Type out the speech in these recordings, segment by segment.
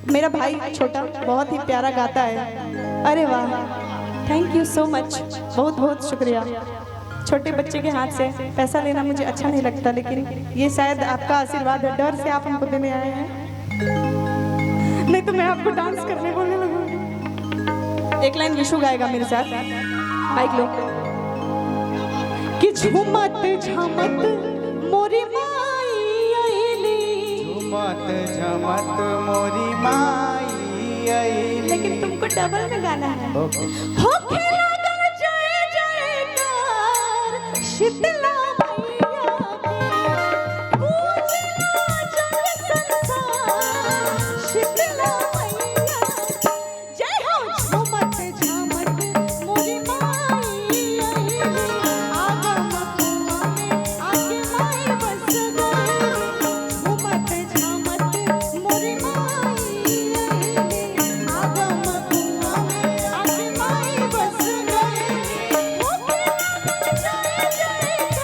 मेरा भाई छोटा बहुत ही प्यारा गाता है। अरे वाह, थैंक यू सो मच, बहुत बहुत शुक्रिया। छोटे बच्चे के हाथ से पैसा लेना मुझे अच्छा नहीं लगता, लेकिन ये शायद आपका आशीर्वाद है, डर से आप हमको देने आए हैं, नहीं तो मैं आपको डांस करने बोलने लगूंगी। एक लाइन विशु गाएगा मेरे साथ, माइक लो। कि झूमत झमत मोरी माई आईली, झूमत झमत मोरी माई आईली। लेकिन तुमको डबल में गाना है। ओके। हो खेला कर जय जयकार शीतला मैया की, पूजना जग संसार शीतला मैया की। जय हो झूमत झमत मोरी माई आईली, आगम कुआं में आके माई बस गई। झूमत झमत मोरी माई आईली, आगम कुआं में आके माई बस गई। हो खेला कर जय जयकार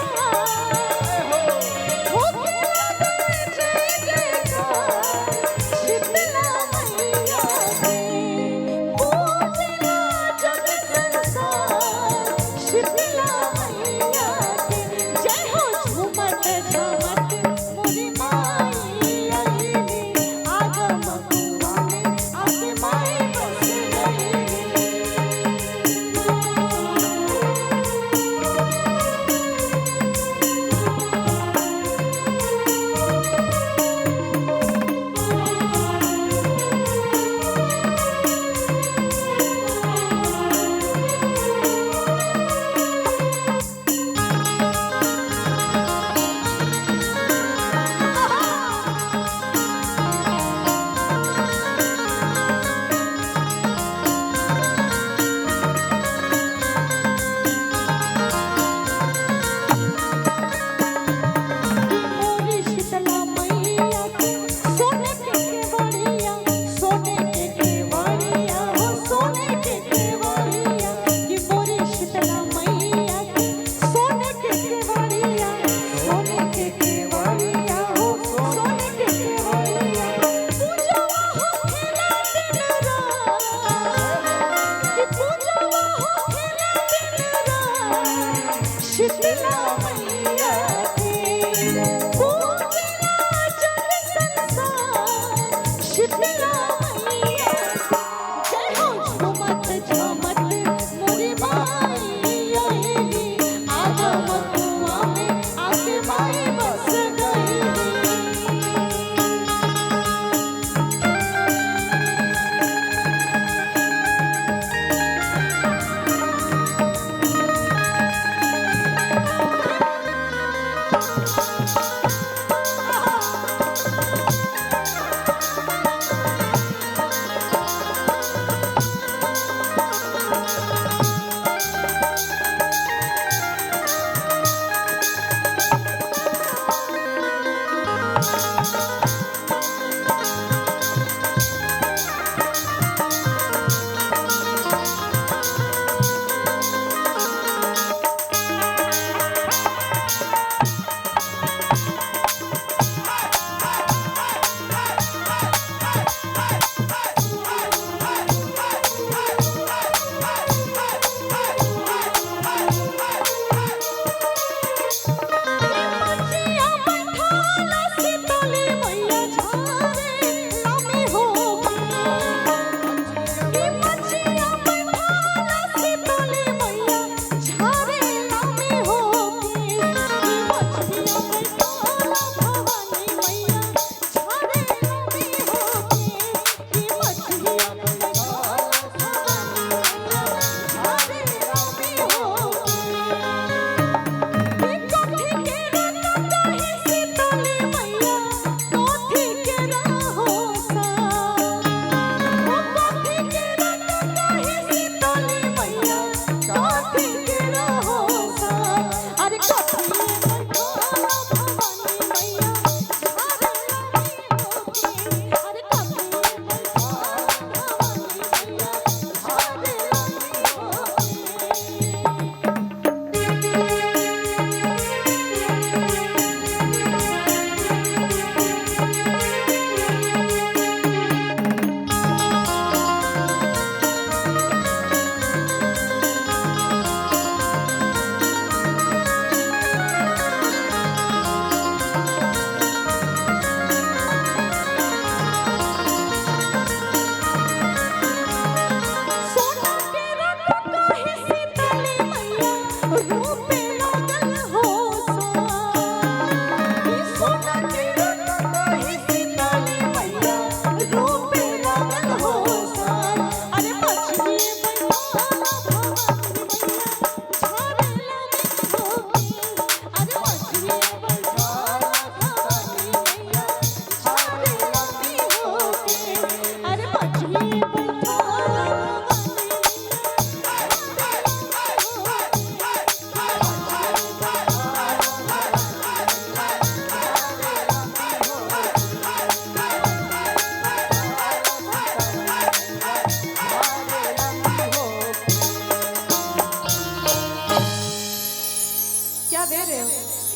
ले रहे हो?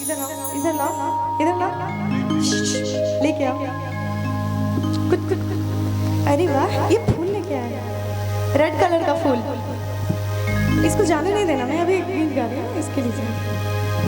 इधर आओ, इधर लाओ, इधर लाओ, लेके आओ। कुछ कुछ, अरे वाह, ये फूल लेके आया, रेड कलर का फूल। इसको जाने नहीं देना, मैं अभी गीत गा रही हूँ इसके लिए।